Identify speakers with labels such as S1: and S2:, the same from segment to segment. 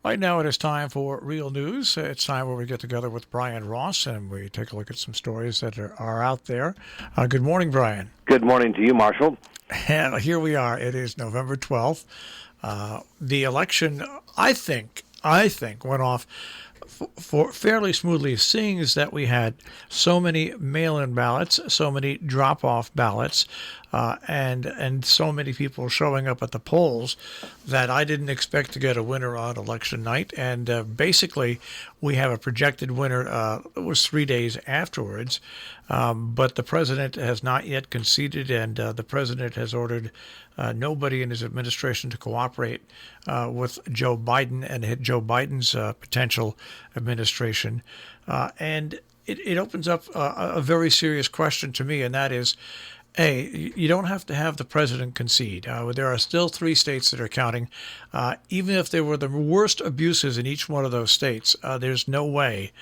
S1: Right now it is time for Real News. It's time where we get together with Brian Ross and we take a look at some stories that are out there. Good morning, Brian.
S2: Good morning to you, Marshall.
S1: And here we are. It is November 12th. The election, I think, went off for fairly smoothly, seeing as that we had so many mail-in ballots, so many drop-off ballots, and so many people showing up at the polls that I didn't expect to get a winner on election night. And basically, we have a projected winner. It was 3 days afterwards, but the president has not yet conceded, and the president has ordered nobody in his administration to cooperate with Joe Biden and Joe Biden's potential administration. And it opens up a very serious question to me, and that is, A, you don't have to have the president concede. There are still 3 states that are counting. Even if there were the worst abuses in each one of those states, there's no way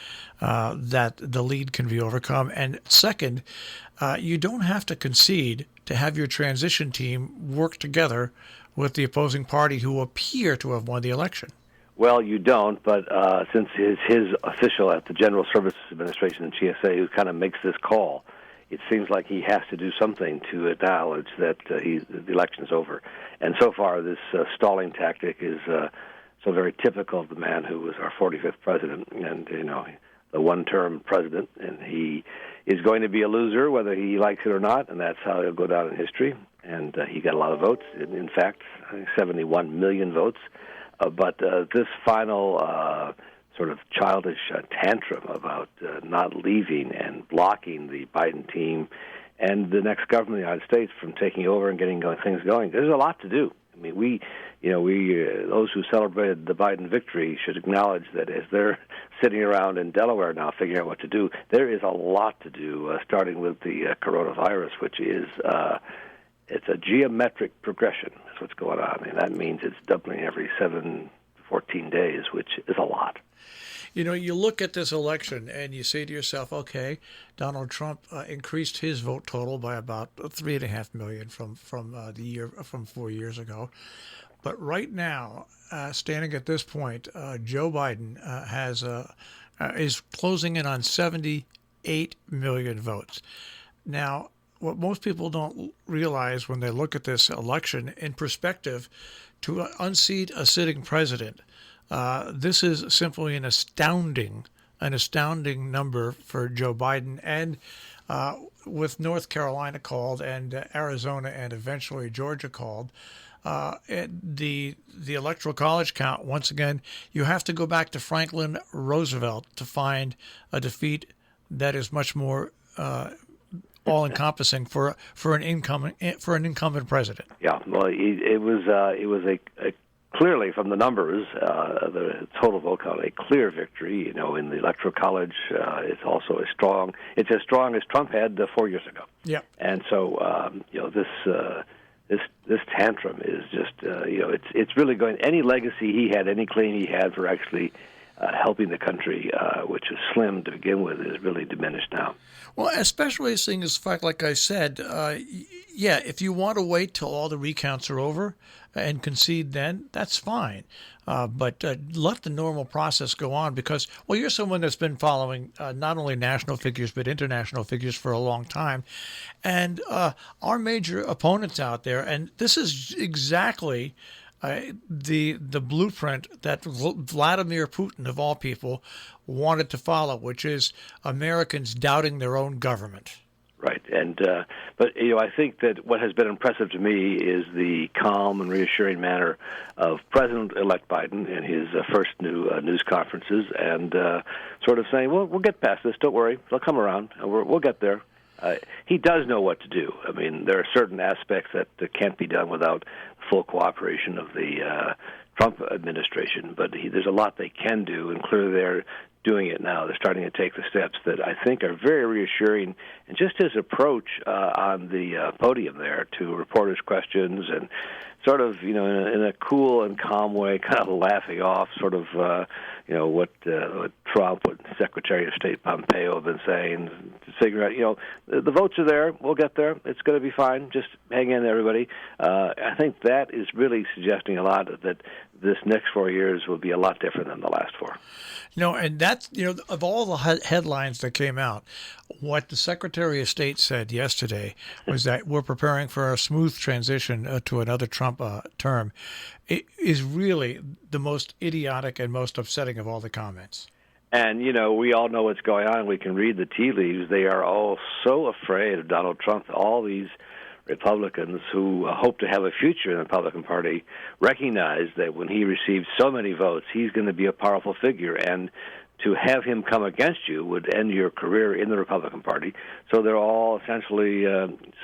S1: that the lead can be overcome. And second, you don't have to concede to have your transition team work together with the opposing party who appear to have won the election.
S2: Well, you don't, but since his official at the General Services Administration, the GSA, who kind of makes this call, it seems like he has to do something to acknowledge that the election's over. And so far, this stalling tactic is so very typical of the man who was our 45th president and, the one-term president. And he is going to be a loser, whether he likes it or not, and that's how he'll go down in history. And he got a lot of votes. In fact, I think 71 million votes. But this final sort of childish tantrum about not leaving and blocking the Biden team and the next government of the United States from taking over and getting things going. There's a lot to do. I mean, we those who celebrated the Biden victory should acknowledge that as they're sitting around in Delaware now figuring out what to do, there is a lot to do, starting with the coronavirus, which is it's a geometric progression. That's what's going on, and that means it's doubling every 7 to 14 days, which is a lot.
S1: You look at this election and you say to yourself, okay, Donald Trump increased his vote total by about 3.5 million from 4 years ago. But right now, standing at this point, Joe Biden is closing in on 78 million votes. Now, what most people don't realize when they look at this election in perspective, to unseat a sitting president, this is simply an astounding number for Joe Biden. And with North Carolina called and Arizona and eventually Georgia called, the Electoral College count, once again, you have to go back to Franklin Roosevelt to find a defeat that is much more all-encompassing for an incumbent president.
S2: Yeah, well, it was a clearly from the numbers, the total vote count, a clear victory. In the Electoral College, it's also as strong as Trump had 4 years ago.
S1: Yeah,
S2: and so this tantrum is just it's really going. Any legacy he had, any claim he had for actually helping the country, which was slim to begin with, is really diminished now.
S1: Well, especially seeing as fact, like I said, if you want to wait till all the recounts are over and concede then, that's fine. But let the normal process go on because, well, you're someone that's been following not only national figures but international figures for a long time. And our major opponents out there, and this is exactly the blueprint that Vladimir Putin, of all people, wanted to follow, which is Americans doubting their own government.
S2: Right, and but I think that what has been impressive to me is the calm and reassuring manner of President-elect Biden in his first news conferences, and sort of saying, "Well, we'll get past this. Don't worry, they'll come around. We'll get there." He does know what to do. I mean, there are certain aspects that can't be done without full cooperation of the Trump administration, but there's a lot they can do, and clearly they're doing it now. They're starting to take the steps that I think are very reassuring. And just his approach on the podium there to reporters' questions and sort of, in a cool and calm way, kind of laughing off sort of, what Trump, what Secretary of State Pompeo have been saying, to figure out, the votes are there. We'll get there. It's going to be fine. Just hang in, everybody. I think that is really suggesting a lot that this next 4 years will be a lot different than the last four.
S1: And that's, of all the headlines that came out, what the Secretary of State said yesterday was that we're preparing for a smooth transition to another Trump term. It is really the most idiotic and most upsetting of all the comments.
S2: And, we all know what's going on. We can read the tea leaves. They are all so afraid of Donald Trump. All these Republicans who hope to have a future in the Republican Party recognize that when he receives so many votes, he's going to be a powerful figure, and to have him come against you would end your career in the Republican Party. So they're all essentially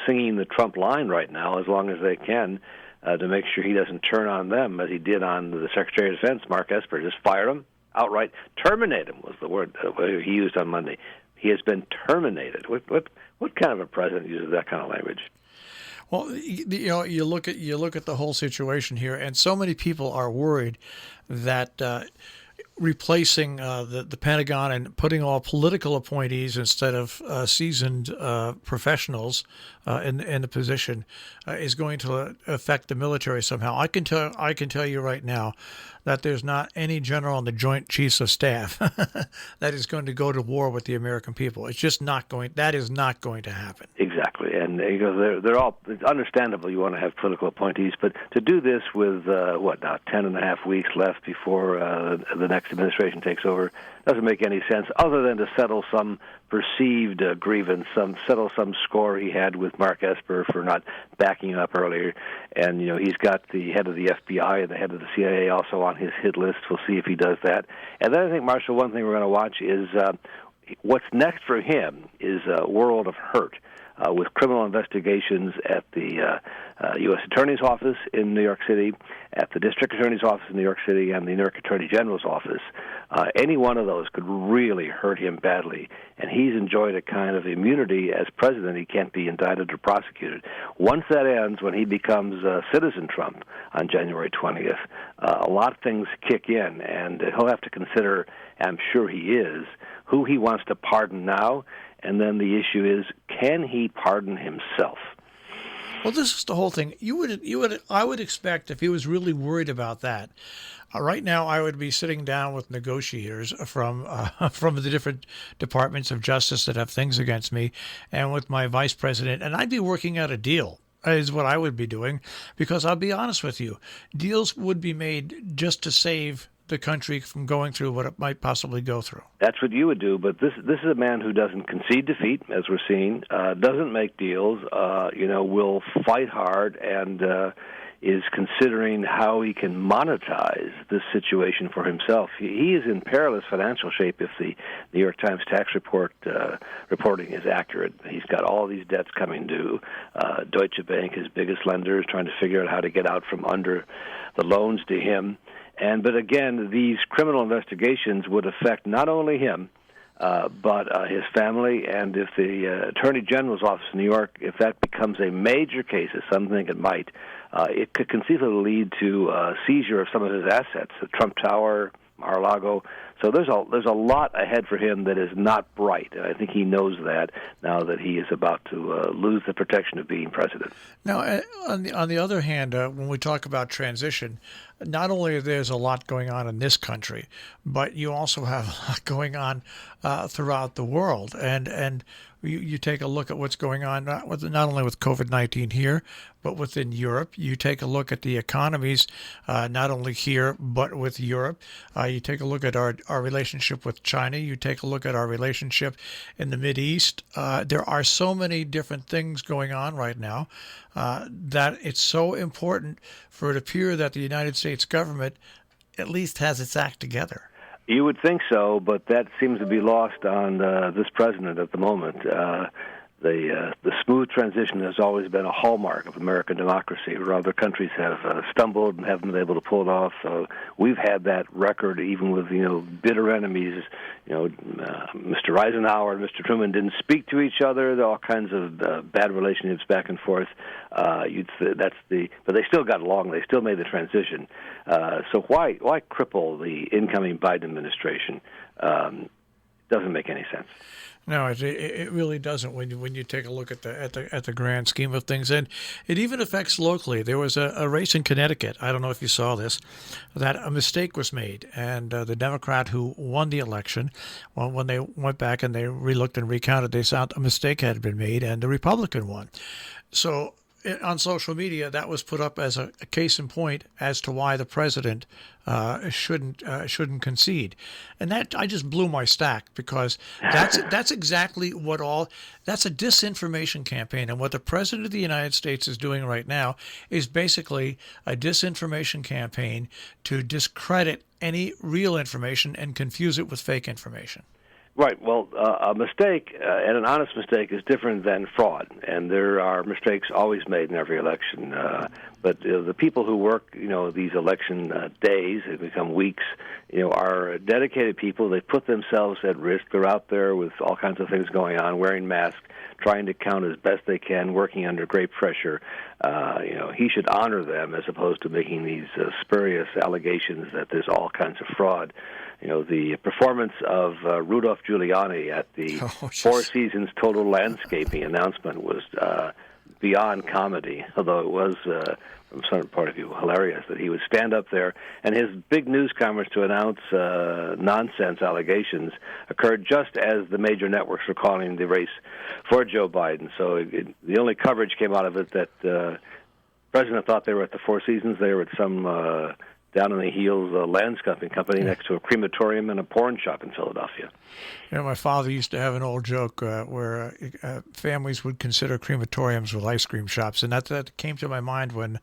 S2: singing the Trump line right now as long as they can to make sure he doesn't turn on them as he did on the Secretary of Defense, Mark Esper. Just fire him outright. Terminate him was the word he used on Monday. He has been terminated. What kind of a president uses that kind of language?
S1: Well, you look at the whole situation here, and so many people are worried that replacing the Pentagon and putting all political appointees instead of seasoned professionals in the position is going to affect the military somehow. I can tell you right now that there's not any general on the Joint Chiefs of Staff that is going to go to war with the American people. It's just not going. That is not going to happen. Exactly,
S2: and they're all. It's understandable you want to have political appointees, but to do this with 10.5 weeks left before the next administration takes over doesn't make any sense, other than to settle some perceived grievance, settle some score he had with Mark Esper for not backing up earlier. And, he's got the head of the FBI and the head of the CIA also on his hit list. We'll see if he does that. And then I think, Marshall, one thing we're going to watch is what's next for him is a world of hurt. With criminal investigations at the U.S. Attorney's Office in New York City, at the District Attorney's Office in New York City, and the New York Attorney General's Office. Any one of those could really hurt him badly, and he's enjoyed a kind of immunity as president. He can't be indicted or prosecuted. Once that ends, when he becomes Citizen Trump on January 20th, a lot of things kick in, and he'll have to consider, I'm sure he is, who he wants to pardon now. And then the issue is, can he pardon himself?
S1: Well, this is the whole thing. I would expect if he was really worried about that. Right now, I would be sitting down with negotiators from the different departments of justice that have things against me, and with my vice president, and I'd be working out a deal. Is what I would be doing, because I'll be honest with you, deals would be made just to save the country from going through what it might possibly go through.
S2: That's what you would do, but this is a man who doesn't concede defeat, as we're seeing, doesn't make deals, will fight hard, and is considering how he can monetize this situation for himself. He is in perilous financial shape if the New York Times tax reporting is accurate. He's got all these debts coming due. Deutsche Bank, his biggest lender, is trying to figure out how to get out from under the loans to him. But again, these criminal investigations would affect not only him, but his family. And if the Attorney General's office in New York, if that becomes a major case, as some think it might, it could conceivably lead to seizure of some of his assets, the Trump Tower, Mar-a-Lago. So there's a lot ahead for him that is not bright, and I think he knows that now that he is about to lose the protection of being president.
S1: Now, on the other hand, when we talk about transition, not only there's a lot going on in this country, but you also have a lot going on throughout the world, and you take a look at what's going on not only with COVID-19 here, but within Europe. You take a look at the economies, not only here, but with Europe. You take a look at our relationship with China. You take a look at our relationship in the Mideast. There are so many different things going on right now that it's so important for it to appear that the United States government at least has its act together.
S2: You would think so, but that seems to be lost on this president at the moment. the smooth transition has always been a hallmark of American democracy, where other countries have stumbled and haven't been able to pull it off. We've had that record, even with bitter enemies. Mr. Eisenhower and Mr. Truman didn't speak to each other. There are all kinds of bad relationships back and forth. But they still got along. They still made the transition. So why cripple the incoming Biden administration? Doesn't make any sense.
S1: No, it really doesn't when you take a look at the grand scheme of things, and it even affects locally. There was a race in Connecticut. I don't know if you saw this, that a mistake was made, and the Democrat who won the election, when they went back and they relooked and recounted, they found a mistake had been made, and the Republican won. So on social media, that was put up as a case in point as to why the president shouldn't concede, and that I just blew my stack, because that's exactly that's a disinformation campaign, and what the president of the United States is doing right now is basically a disinformation campaign to discredit any real information and confuse it with fake information.
S2: Right. Well, a mistake and an honest mistake is different than fraud, and there are mistakes always made in every election. But the people who work, these election days, they become weeks, are dedicated people. They put themselves at risk. They're out there with all kinds of things going on, wearing masks, trying to count as best they can, working under great pressure. He should honor them as opposed to making these spurious allegations that there's all kinds of fraud. The performance of Rudolph Giuliani at the Four Seasons Total Landscaping announcement was beyond comedy, although it was, from some point of view, hilarious that he would stand up there, and his big news conference to announce nonsense allegations occurred just as the major networks were calling the race for Joe Biden. So the only coverage came out of it that the president thought they were at the Four Seasons. They were at some down in the heels landscaping company next to a crematorium and a porn shop in Philadelphia.
S1: My father used to have an old joke where families would consider crematoriums with ice cream shops, and that came to my mind when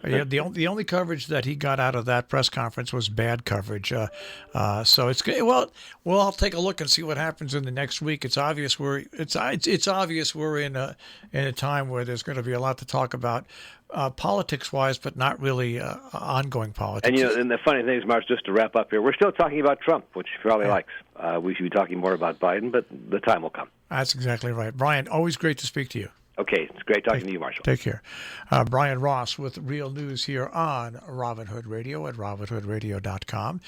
S1: the only coverage that he got out of that press conference was bad coverage. So it's good. Well, I'll take a look and see what happens in the next week. It's obvious we're in a time where there's going to be a lot to talk about. Politics-wise, but not really ongoing politics.
S2: And the funny thing is, Mark, just to wrap up here, we're still talking about Trump, which he probably likes. We should be talking more about Biden, but the time will come.
S1: That's exactly right. Brian, always great to speak to you.
S2: Okay, it's great talking to you, Marshall.
S1: Take care. Brian Ross with Real News here on Robin Hood Radio at robinhoodradio.com.